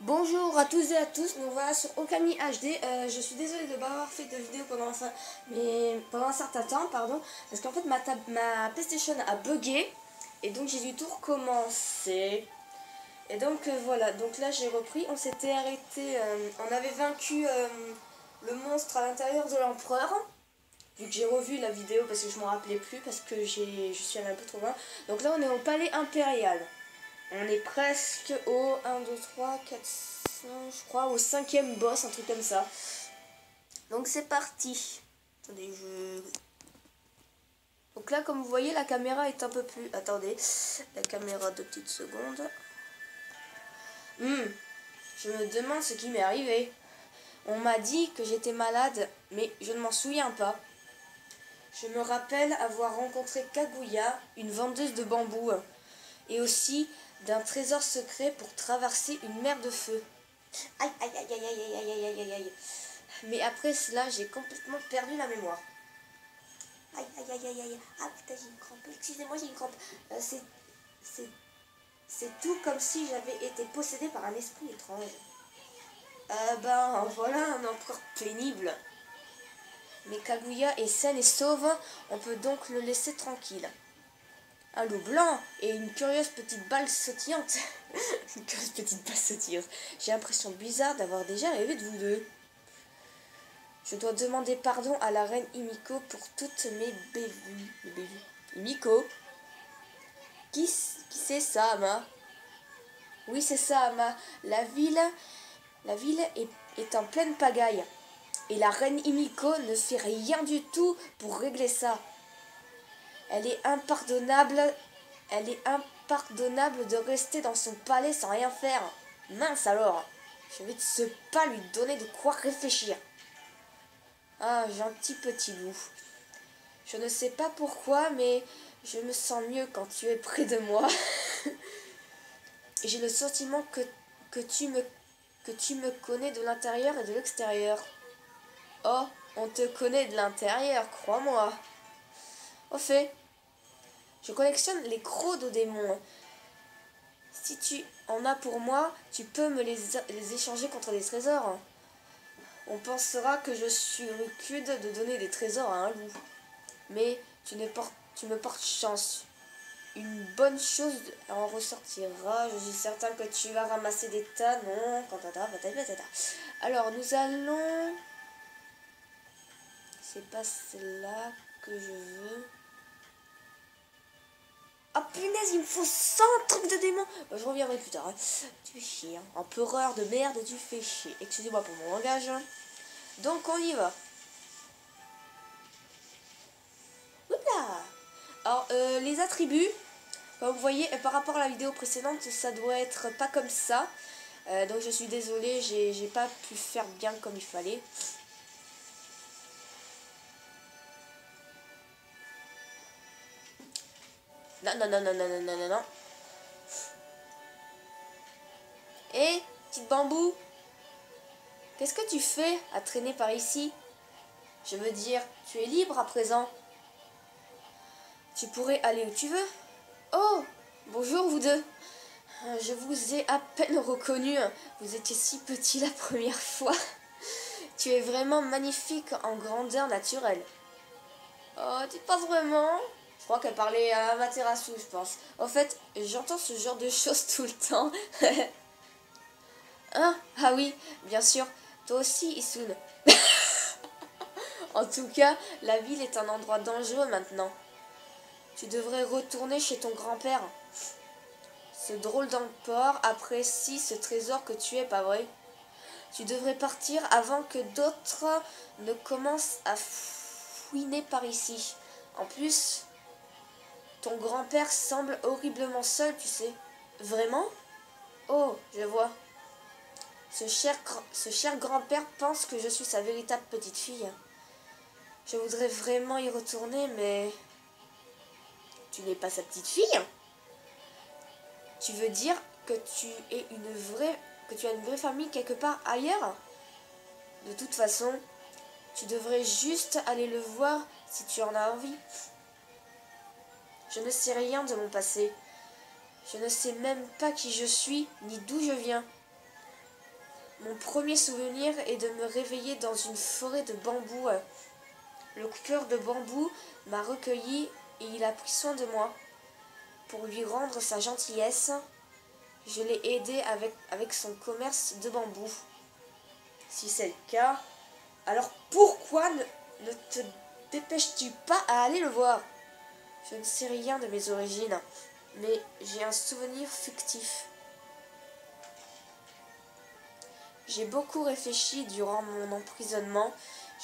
Bonjour à tous et à tous, nous voilà sur Okami HD. Je suis désolée de ne pas avoir fait de vidéo pendant un certain temps, pardon, parce qu'en fait ma PlayStation a bugué et donc j'ai dû tout recommencer. Et donc voilà, donc là j'ai repris, on s'était arrêté, on avait vaincu le monstre à l'intérieur de l'empereur. Vu que j'ai revu la vidéo parce que je m'en rappelais plus, parce que je suis allée un peu trop loin. Donc là on est au palais impérial. On est presque au 1, 2, 3, 4, 5, je crois, au cinquième boss, un truc comme ça. Donc c'est parti. Attendez, Donc là, comme vous voyez, la caméra est un peu plus... Attendez, la caméra, 2 petites secondes. Je me demande ce qui m'est arrivé. On m'a dit que j'étais malade, mais je ne m'en souviens pas. Je me rappelle avoir rencontré Kaguya, une vendeuse de bambou, et aussi d'un trésor secret pour traverser une mer de feu. Aïe, aïe, aïe, aïe, aïe, aïe, aïe, aïe, aïe, aïe. Mais après cela, j'ai complètement perdu la mémoire. Aïe, aïe, aïe, aïe, aïe. Ah putain, j'ai une crampe. Excusez-moi, j'ai une crampe. C'est tout comme si j'avais été possédée par un esprit étrange. Ben, voilà un empereur pénible. Mais Kaguya est saine et sauve, on peut donc le laisser tranquille. Un loup blanc et une curieuse petite balle sautillante. Une curieuse petite balle sautillante. J'ai l'impression bizarre d'avoir déjà rêvé de vous deux. Je dois demander pardon à la reine Himiko pour toutes mes bévues. Himiko? Qui c'est ça, Ama? Oui, c'est ça, Ama. La ville est en pleine pagaille. Et la reine Himiko ne fait rien du tout pour régler ça. Elle est impardonnable de rester dans son palais sans rien faire. Mince alors, je vais pas lui donner de quoi réfléchir. Ah, gentil petit loup. Je ne sais pas pourquoi, mais je me sens mieux quand tu es près de moi. J'ai le sentiment que tu me connais de l'intérieur et de l'extérieur. Oh, on te connaît de l'intérieur, crois-moi. Au fait, je collectionne les crocs de démons. Si tu en as pour moi, tu peux me les échanger contre des trésors. On pensera que je suis rucude de donner des trésors à un loup. Mais tu me portes chance. Une bonne chose en ressortira. Je suis certain que tu vas ramasser des tas. Non, alors, nous allons... C'est pas celle-là que je veux. Ah punaise, il me faut 100 trucs de démons. Je reviendrai plus tard. Hein. Tu fais chier. Hein. Empereur de merde, tu fais chier. Excusez-moi pour mon langage. Hein. Donc on y va. Oula. Alors, les attributs, comme vous voyez, par rapport à la vidéo précédente, ça doit être pas comme ça. Donc je suis désolée, j'ai pas pu faire bien comme il fallait. Non, non, non, non, non, non, non, non, non. Hé, petite bambou, qu'est-ce que tu fais à traîner par ici? Je veux dire, tu es libre à présent. Tu pourrais aller où tu veux. Oh, bonjour vous deux. Je vous ai à peine reconnu. Vous étiez si petit la première fois. Tu es vraiment magnifique en grandeur naturelle. Oh, tu penses vraiment? Je crois qu'elle parlait à Amaterasu, je pense. En fait, j'entends ce genre de choses tout le temps. Hein? Ah oui, bien sûr. Toi aussi, Isune. En tout cas, la ville est un endroit dangereux maintenant. Tu devrais retourner chez ton grand-père. Ce drôle d'empereur apprécie ce trésor que tu es, pas vrai? Tu devrais partir avant que d'autres ne commencent à fouiner par ici. En plus, ton grand-père semble horriblement seul, tu sais. Vraiment? Oh, je vois. Ce cher grand-père pense que je suis sa véritable petite fille. Je voudrais vraiment y retourner, mais... Tu n'es pas sa petite fille? Tu veux dire que que tu as une vraie famille quelque part ailleurs? De toute façon, tu devrais juste aller le voir si tu en as envie. Je ne sais rien de mon passé. Je ne sais même pas qui je suis, ni d'où je viens. Mon premier souvenir est de me réveiller dans une forêt de bambous. Le coupeur de bambou m'a recueilli et il a pris soin de moi. Pour lui rendre sa gentillesse, je l'ai aidé avec son commerce de bambou. Si c'est le cas, alors pourquoi ne te dépêches-tu pas à aller le voir? Je ne sais rien de mes origines, mais j'ai un souvenir fictif. J'ai beaucoup réfléchi durant mon emprisonnement.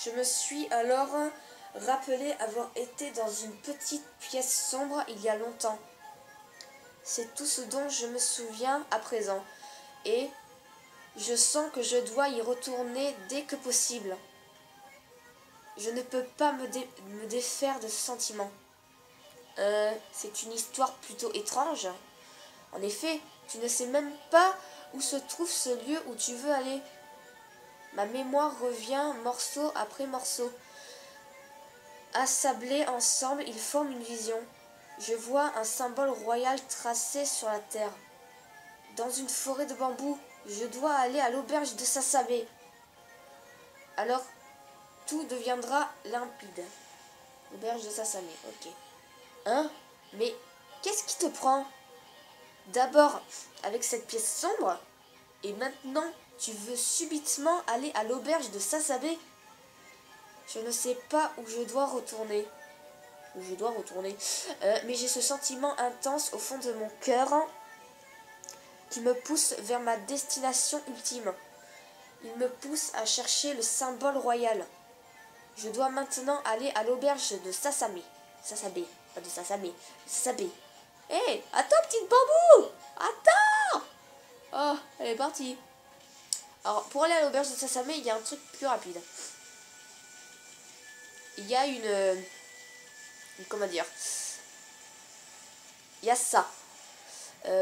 Je me suis alors rappelé avoir été dans une petite pièce sombre il y a longtemps. C'est tout ce dont je me souviens à présent, et je sens que je dois y retourner dès que possible. Je ne peux pas me défaire de ce sentiment. C'est une histoire plutôt étrange. En effet, tu ne sais même pas où se trouve ce lieu où tu veux aller. Ma mémoire revient morceau après morceau. Assemblés ensemble, ils forment une vision. Je vois un symbole royal tracé sur la terre. Dans une forêt de bambous, je dois aller à l'auberge de Sasabe. Alors, tout deviendra limpide. L'auberge de Sasabe, ok. Hein? Mais qu'est-ce qui te prend? D'abord avec cette pièce sombre, et maintenant tu veux subitement aller à l'auberge de Sasabe? Je ne sais pas où je dois retourner. Mais j'ai ce sentiment intense au fond de mon cœur qui me pousse vers ma destination ultime. Il me pousse à chercher le symbole royal. Je dois maintenant aller à l'auberge de Sasabe. Sasabe, pas de Sasabe. Sasabe. Hé, attends, petite bambou! Attends! Oh, elle est partie. Alors, pour aller à l'auberge de Sasabe, il y a un truc plus rapide. Il y a comment dire? Il y a ça.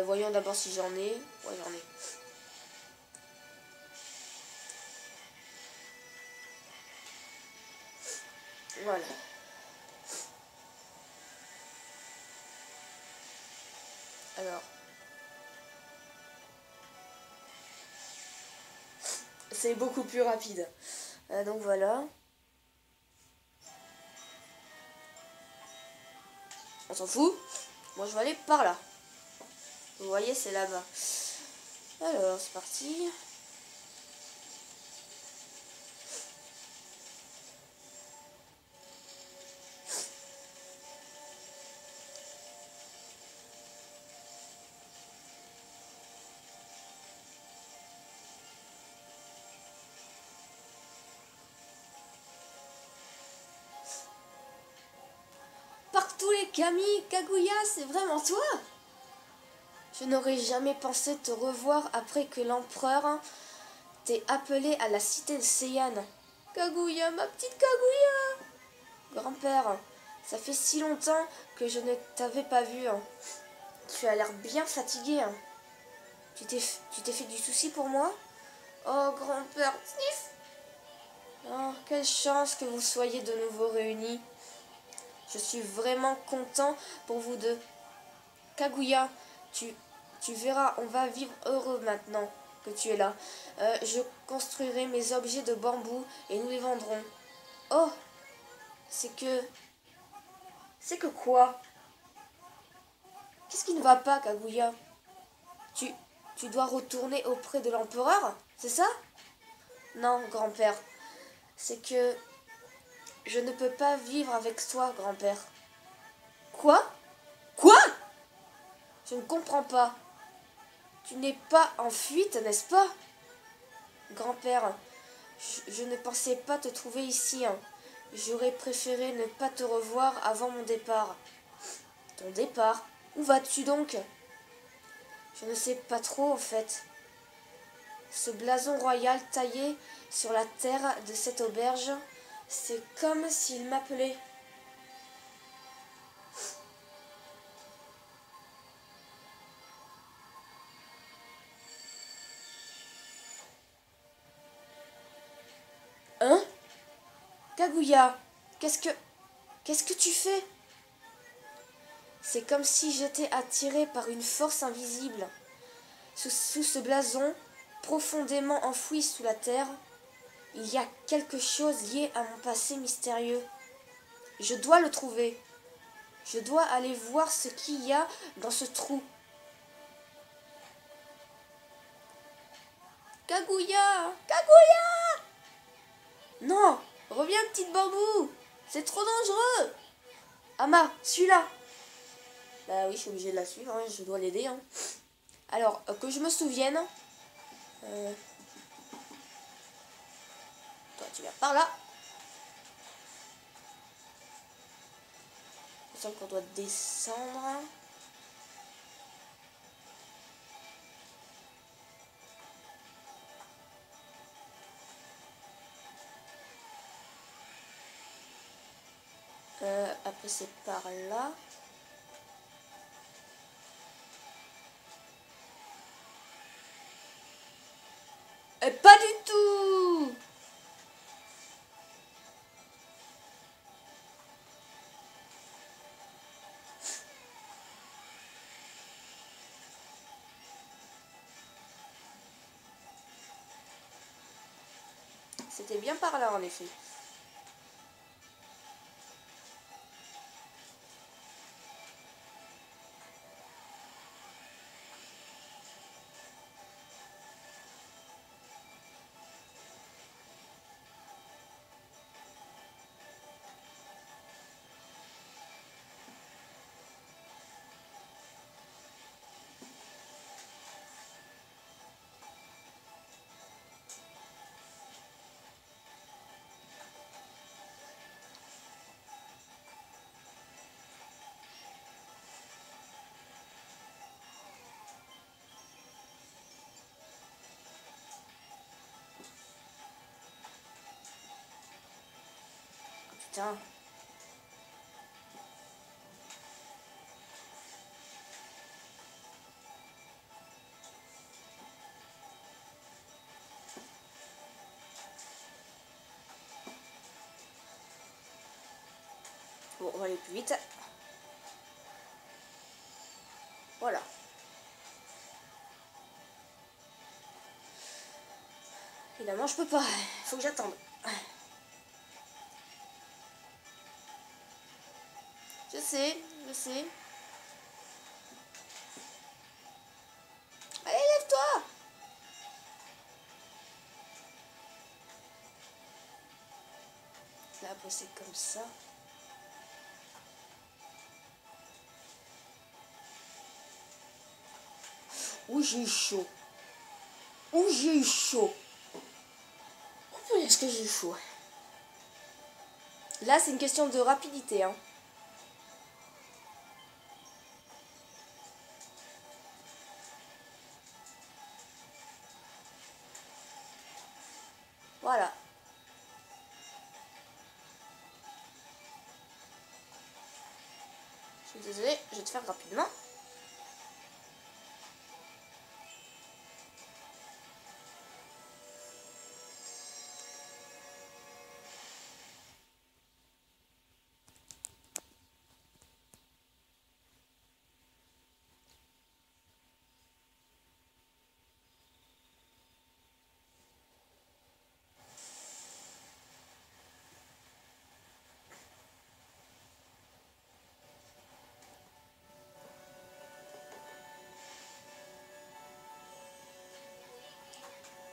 Voyons d'abord si j'en ai. Ouais, j'en ai. Voilà. Alors. C'est beaucoup plus rapide. Donc voilà. On s'en fout. Moi je vais aller par là. Vous voyez, c'est là-bas. Alors, c'est parti. Par tous les Camille, Kaguya, c'est vraiment toi? Je n'aurais jamais pensé te revoir après que l'empereur t'ait appelé à la cité de Seiyan. Kaguya, ma petite Kaguya! Grand-père, ça fait si longtemps que je ne t'avais pas vu. Tu as l'air bien fatigué. Tu t'es fait du souci pour moi? Oh, grand-père, sniff! Oh, quelle chance que vous soyez de nouveau réunis. Je suis vraiment content pour vous deux. Kaguya, tu verras, on va vivre heureux maintenant que tu es là. Je construirai mes objets de bambou et nous les vendrons. Oh, c'est que quoi? Qu'est-ce qui ne va pas, Kaguya? Tu dois retourner auprès de l'empereur, c'est ça? Non, grand-père. C'est que je ne peux pas vivre avec toi, grand-père. Quoi? Quoi? Je ne comprends pas. Tu n'es pas en fuite, n'est-ce pas? Grand-père, je ne pensais pas te trouver ici. J'aurais préféré ne pas te revoir avant mon départ. Ton départ? Où vas-tu donc? Je ne sais pas trop, en fait. Ce blason royal taillé sur la terre de cette auberge, c'est comme s'il m'appelait. Hein? Kaguya, qu'est-ce que tu fais? C'est comme si j'étais attiré par une force invisible. Sous ce blason, profondément enfoui sous la terre, il y a quelque chose lié à mon passé mystérieux. Je dois le trouver. Je dois aller voir ce qu'il y a dans ce trou. Kaguya! Kaguya! Non! Reviens, petite bambou! C'est trop dangereux! Ama, suis-la! Bah oui, je suis obligée de la suivre, hein, je dois l'aider. Hein. Alors, que je me souvienne... Toi, tu viens par là. Il me semble qu'on doit descendre. Après, c'est par là. Pas du tout! C'était bien par là, en effet. Putain. Bon, on va aller plus vite. Voilà. Évidemment, je peux pas. Faut que j'attende. Je sais, je sais. Allez, lève-toi! Là, après, c'est comme ça. Ouh, j'ai eu chaud. Ouh, j'ai eu chaud. Oh, est-ce que j'ai eu chaud? Là, c'est une question de rapidité, hein. Voilà. Je suis désolée, je vais te faire rapidement.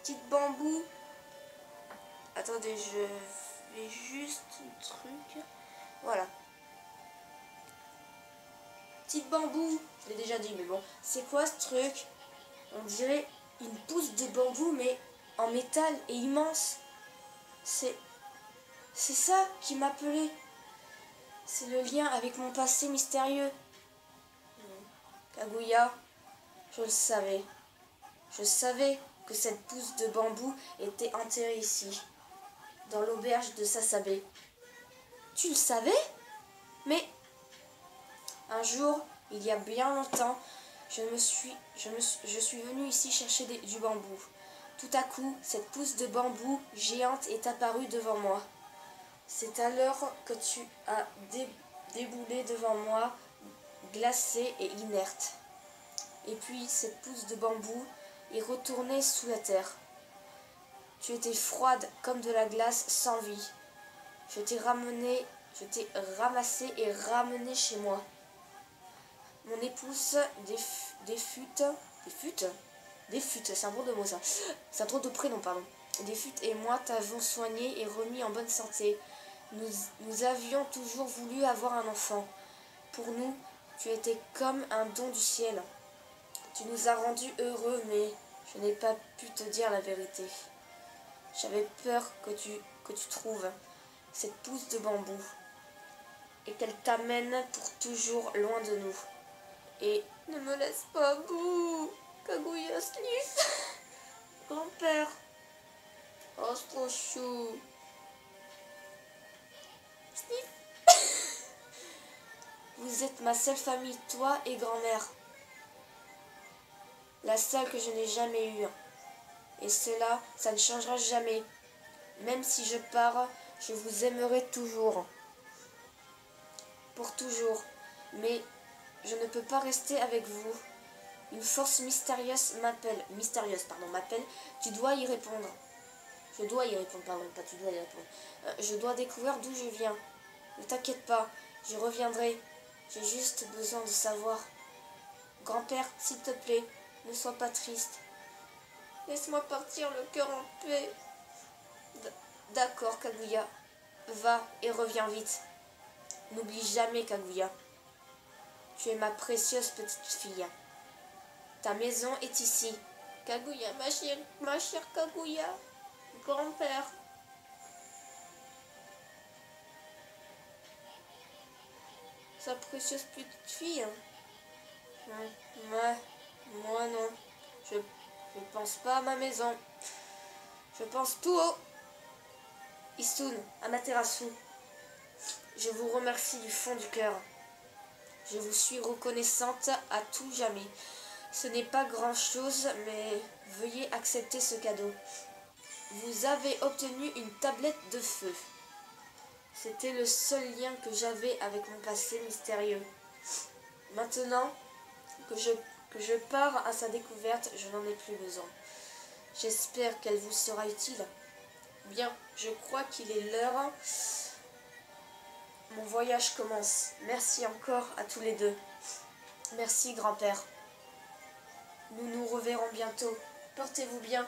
Petite bambou. Attendez, je fais juste un truc. Voilà. Petite bambou. Je l'ai déjà dit, mais bon. C'est quoi ce truc? On dirait une pousse de bambou, mais en métal et immense. C'est ça qui m'appelait. C'est le lien avec mon passé mystérieux. Kaguya, je le savais. Je savais que cette pousse de bambou était enterrée ici, dans l'auberge de Sasabe. Tu le savais? Mais un jour, il y a bien longtemps, je suis venue ici chercher du bambou. Tout à coup, cette pousse de bambou géante est apparue devant moi. C'est alors que tu as déboulé devant moi, glacée et inerte. Et puis, cette pousse de bambou et retourner sous la terre. Tu étais froide comme de la glace sans vie. Je t'ai ramassé et ramené chez moi. Mon épouse défute, c'est un drôle de mot ça. C'est un drôle de prénom, pardon. Défute et moi t'avons soigné et remis en bonne santé. Nous avions toujours voulu avoir un enfant. Pour nous, tu étais comme un don du ciel. Tu nous as rendus heureux, mais je n'ai pas pu te dire la vérité. J'avais peur que tu trouves cette pousse de bambou et qu'elle t'amène pour toujours loin de nous. Et ne me laisse pas, bouh, Kaguya Sniff. Grand-père. Oh, c'est trop chou. Sniff. Vous êtes ma seule famille, toi et grand-mère. La seule que je n'ai jamais eue. Et cela, ça ne changera jamais. Même si je pars, je vous aimerai toujours. Pour toujours. Mais je ne peux pas rester avec vous. Une force mystérieuse m'appelle. M'appelle. Tu dois y répondre. Je dois y répondre, pardon, pas tu dois y répondre. Je dois découvrir d'où je viens. Ne t'inquiète pas, je reviendrai. J'ai juste besoin de savoir. Grand-père, s'il te plaît, ne sois pas triste. Laisse-moi partir le cœur en paix. D'accord, Kaguya. Va et reviens vite. N'oublie jamais, Kaguya. Tu es ma précieuse petite fille. Ta maison est ici. Kaguya, ma chère Kaguya. Grand-père. Sa précieuse petite fille. Moi non. Je pense pas à ma maison. Je pense tout haut. Issun, Amaterasu. Je vous remercie du fond du cœur. Je vous suis reconnaissante à tout jamais. Ce n'est pas grand-chose, mais veuillez accepter ce cadeau. Vous avez obtenu une tablette de feu. C'était le seul lien que j'avais avec mon passé mystérieux. Maintenant que je pars à sa découverte, je n'en ai plus besoin. J'espère qu'elle vous sera utile. Bien, je crois qu'il est l'heure. Mon voyage commence. Merci encore à tous les deux. Merci, grand-père. Nous nous reverrons bientôt. Portez-vous bien.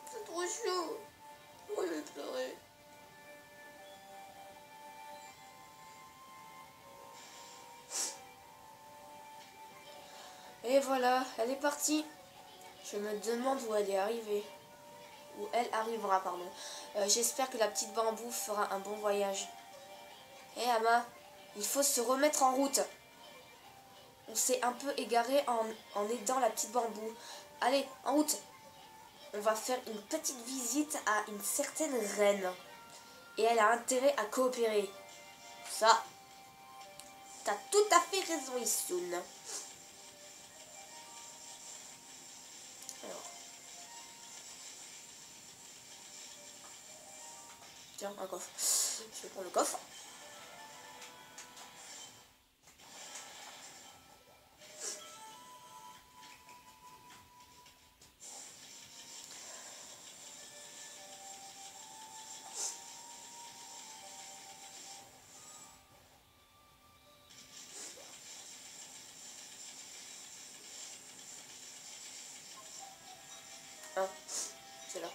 C'est trop chaud. Oh, je vais pleurer. Et voilà, elle est partie. Je me demande où elle est arrivée. Où elle arrivera, pardon. J'espère que la petite bambou fera un bon voyage. Hé Ama, il faut se remettre en route. On s'est un peu égaré en aidant la petite bambou. Allez, en route. On va faire une petite visite à une certaine reine. Et elle a intérêt à coopérer. Ça, t'as tout à fait raison, Issun. Alors. Tiens, un coffre. Je vais prendre le coffre. Ah, c'est là.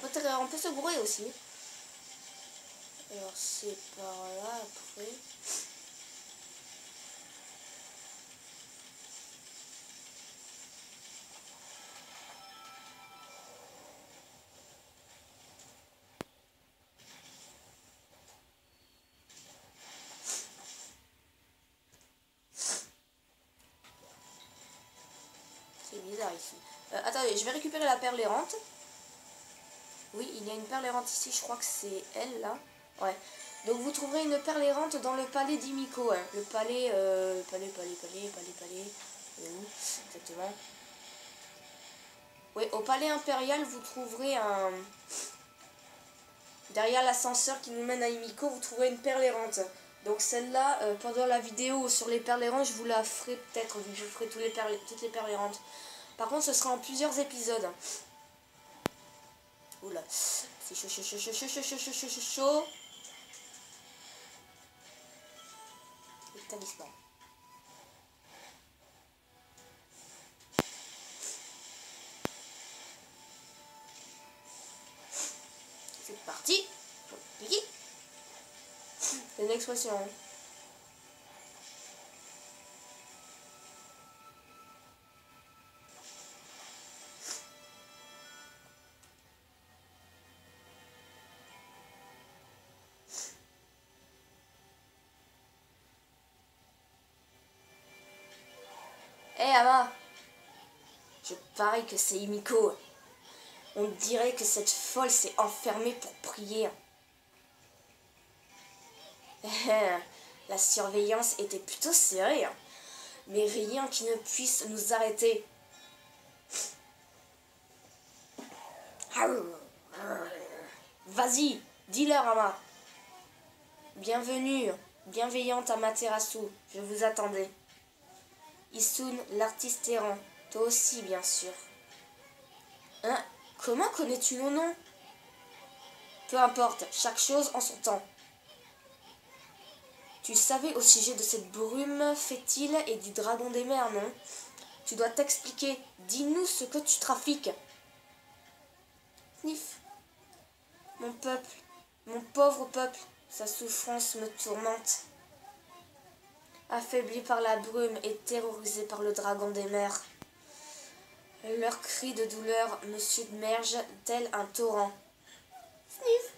on peut se brouiller aussi. Alors c'est par là après. C'est bizarre ici. Attendez, je vais récupérer la perle errante. Oui, il y a une perle errante ici, je crois que c'est elle là. Ouais. Donc vous trouverez une perle errante dans le palais d'Himiko. Hein. Le palais, palais. Où exactement? Oui, au palais impérial, vous trouverez un... Derrière l'ascenseur qui nous mène à Himiko, vous trouverez une perle errante. Donc celle-là, pendant la vidéo sur les perles errantes, je vous la ferai peut-être, vu que je ferai toutes les perles errantes. Par contre, ce sera en plusieurs épisodes. Oula, c'est chaud. Le talisman. C'est parti. C'est une expression. Hé Ama, je parie que c'est Himiko. On dirait que cette folle s'est enfermée pour prier. La surveillance était plutôt serrée, mais rien qui ne puisse nous arrêter. Vas-y, dis-leur, Ama. Bienvenue, bienveillante Amaterasu, je vous attendais. Issun, l'artiste errant, toi aussi, bien sûr. Hein? Comment connais-tu mon nom? Peu importe, chaque chose en son temps. Tu savais au sujet de cette brume fétile et du dragon des mers, non? Tu dois t'expliquer. Dis-nous ce que tu trafiques. Sniff. Mon peuple, mon pauvre peuple, sa souffrance me tourmente. Affaibli par la brume et terrorisé par le dragon des mers. Leurs cris de douleur me submergent tel un torrent. Sniff.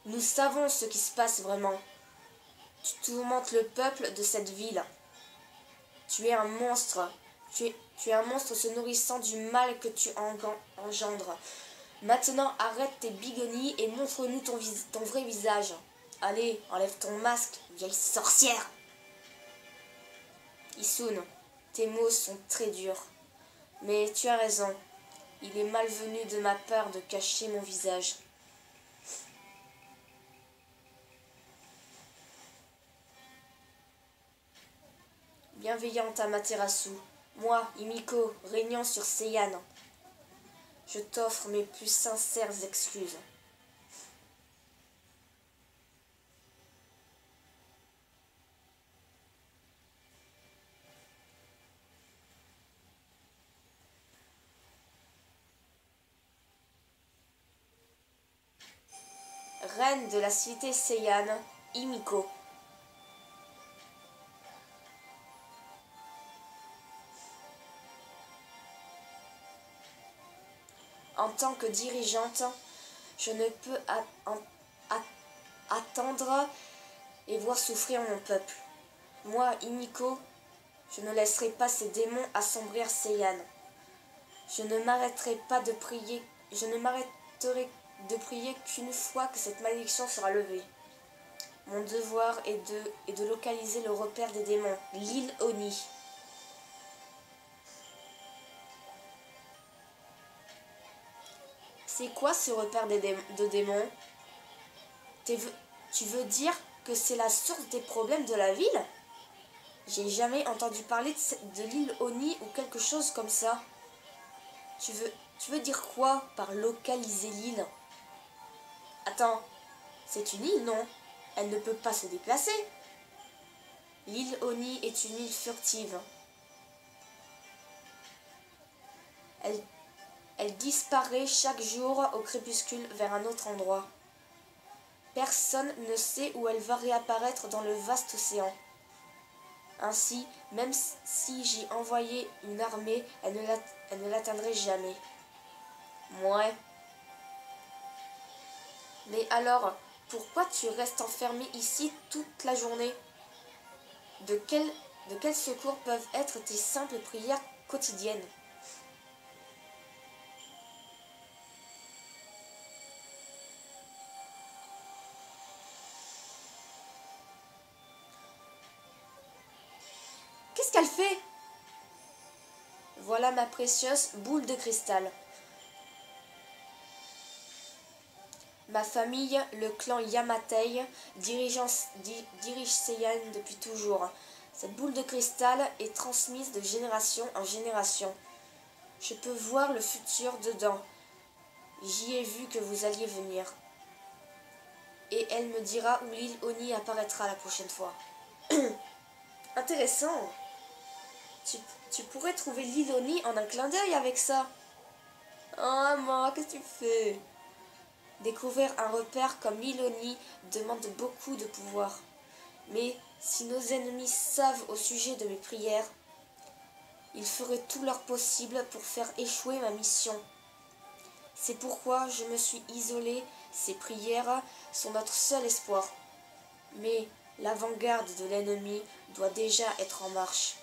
Nous savons ce qui se passe vraiment. Tu tourmentes le peuple de cette ville. Tu es un monstre. Tu es un monstre se nourrissant du mal que tu engendres. Maintenant, arrête tes bigonies et montre-nous ton vrai visage. Allez, enlève ton masque, vieille sorcière. Issun, tes mots sont très durs. Mais tu as raison. Il est malvenu de ma part de cacher mon visage. Bienveillante Amaterasu, moi, Himiko, régnant sur Seiyan, je t'offre mes plus sincères excuses. Reine de la cité Seiyan, Himiko. En tant que dirigeante, je ne peux attendre et voir souffrir mon peuple. Moi, Himiko, je ne laisserai pas ces démons assombrir Seiyan. Je ne m'arrêterai de prier qu'une fois que cette malédiction sera levée. Mon devoir est de localiser le repère des démons, l'île Oni. C'est quoi ce repère de démons? Tu veux dire que c'est la source des problèmes de la ville? J'ai jamais entendu parler de l'île Oni ou quelque chose comme ça. Tu veux dire quoi par localiser l'île? Attends, c'est une île, non? Elle ne peut pas se déplacer. L'île Oni est une île furtive. Elle, elle disparaît chaque jour au crépuscule vers un autre endroit. Personne ne sait où elle va réapparaître dans le vaste océan. Ainsi, même si j'y envoyais une armée, elle ne l'atteindrait jamais. Mouais. Mais alors, pourquoi tu restes enfermé ici toute la journée? De quel secours peuvent être tes simples prières quotidiennes? Qu'est-ce qu'elle fait? Voilà ma précieuse boule de cristal. Ma famille, le clan Yamatei, dirige Seiyan depuis toujours. Cette boule de cristal est transmise de génération en génération. Je peux voir le futur dedans. J'y ai vu que vous alliez venir. Et elle me dira où l'île Oni apparaîtra la prochaine fois. Intéressant. Tu pourrais trouver l'île Oni en un clin d'œil avec ça. Oh, maman, qu'est-ce que tu fais? Découvrir un repère comme l'île Oni demande beaucoup de pouvoir. Mais si nos ennemis savent au sujet de mes prières, ils feraient tout leur possible pour faire échouer ma mission. C'est pourquoi je me suis isolée. Ces prières sont notre seul espoir. Mais l'avant-garde de l'ennemi doit déjà être en marche.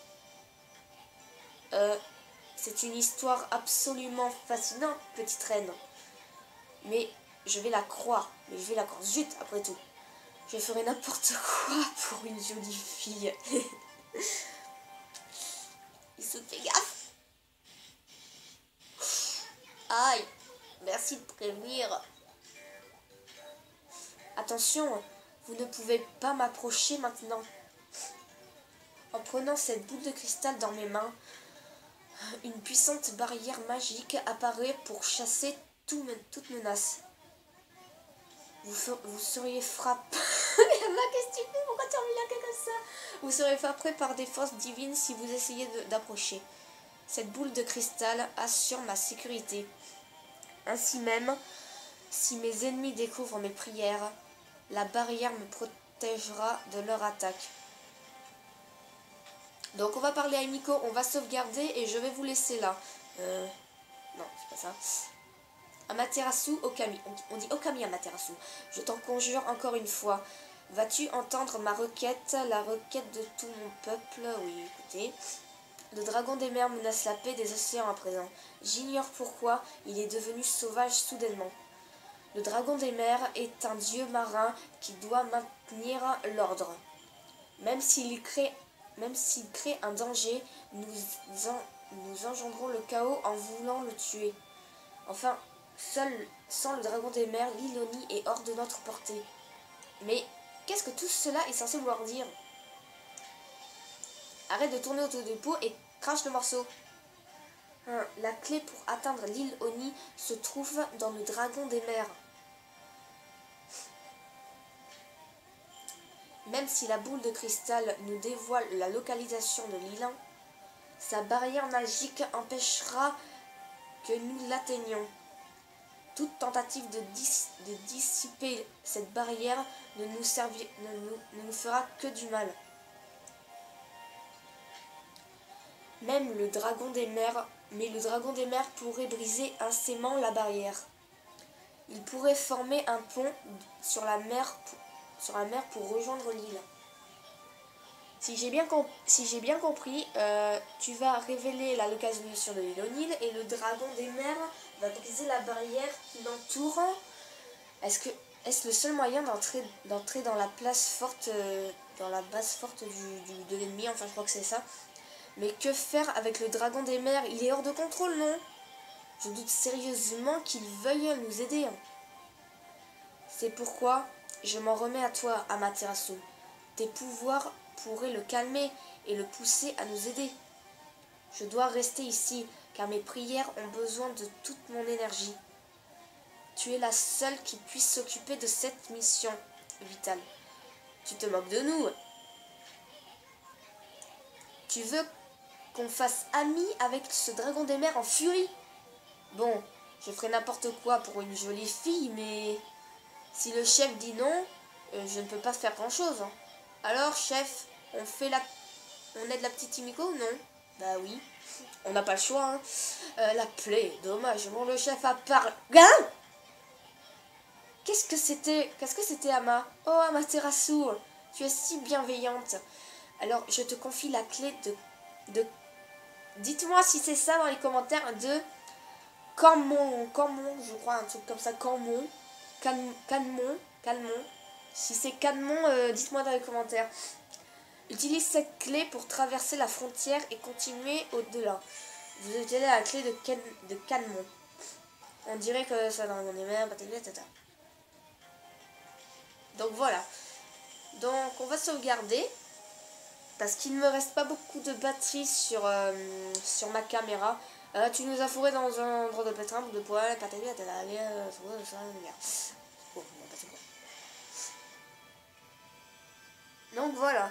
C'est une histoire absolument fascinante, petite reine. Mais je vais la croire. Mais je vais la croire. Zut, après tout. Je ferai n'importe quoi pour une jolie fille. Il se fait gaffe. Aïe, merci de prévenir. Attention, vous ne pouvez pas m'approcher maintenant. En prenant cette boule de cristal dans mes mains, une puissante barrière magique apparaît pour chasser toute menace. Vous seriez frappé. Mais Emma, qu'est-ce que tu fais? Pourquoi tu as envie de comme ça? Vous serez frappé par des forces divines si vous essayez d'approcher. Cette boule de cristal assure ma sécurité. Ainsi même, si mes ennemis découvrent mes prières, la barrière me protégera de leur attaque. Donc on va parler à Emiko, on va sauvegarder et je vais vous laisser là. Non, c'est pas ça. Amaterasu Okami. On dit Okami Amaterasu. Je t'en conjure encore une fois. Vas-tu entendre ma requête, la requête de tout mon peuple? Oui, écoutez. Le dragon des mers menace la paix des océans à présent. J'ignore pourquoi il est devenu sauvage soudainement. Le dragon des mers est un dieu marin qui doit maintenir l'ordre. Même s'il crée un danger, nous engendrons le chaos en voulant le tuer. Enfin, sans le dragon des mers, l'île Oni est hors de notre portée. Mais qu'est-ce que tout cela est censé vouloir dire? Arrête de tourner autour du pot et crache le morceau. La clé pour atteindre l'île Oni se trouve dans le dragon des mers. Même si la boule de cristal nous dévoile la localisation de l'île, sa barrière magique empêchera que nous l'atteignions. Toute tentative de dissiper cette barrière ne nous fera que du mal. Mais le dragon des mers pourrait briser incessamment la barrière. Il pourrait former un pont sur la mer pour rejoindre l'île. Si j'ai bien compris, tu vas révéler la localisation de l'île O'Neill et le dragon des mers va briser la barrière qui l'entoure. Est-ce le seul moyen d'entrer dans la place forte, dans la base forte de l'ennemi? Enfin, je crois que c'est ça. Mais que faire avec le dragon des mers? Il est hors de contrôle, non? Je doute sérieusement qu'il veuille nous aider. C'est pourquoi je m'en remets à toi, Amaterasu. Tes pouvoirs pourraient le calmer et le pousser à nous aider. Je dois rester ici, car mes prières ont besoin de toute mon énergie. Tu es la seule qui puisse s'occuper de cette mission vitale. Tu te moques de nous. Tu veux qu'on fasse ami avec ce dragon des mers en furie? Bon, je ferai n'importe quoi pour une jolie fille, mais si le chef dit non, je ne peux pas faire grand chose. Hein. Alors, chef, on aide la petite Timiko ou non? Bah oui, on n'a pas le choix. Hein. La plaie, dommage. Bon, le chef a parlé. Hein? Qu'est-ce que c'était, Ama? Oh, Amaterasu, tu es si bienveillante. Alors, je te confie la clé de... Dites-moi si c'est ça dans les commentaires de Canmon, je crois, un truc comme ça, Canmon. Canmon. Si c'est Canmon, dites-moi dans les commentaires. Utilise cette clé pour traverser la frontière et continuer au-delà. Vous utilisez la clé de Canmon. On dirait que ça dans mon email, etc. Donc voilà. Donc on va sauvegarder. Parce qu'il ne me reste pas beaucoup de batterie sur ma caméra. Tu nous as fourré dans un endroit de pétrin, de poil, donc voilà.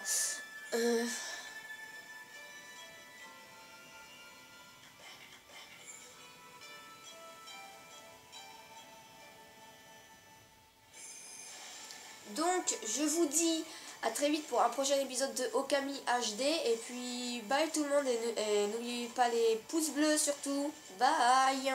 Donc je vous dis à très vite pour un prochain épisode de Okami HD. Et puis bye tout le monde et n'oubliez pas les pouces bleus surtout. Bye.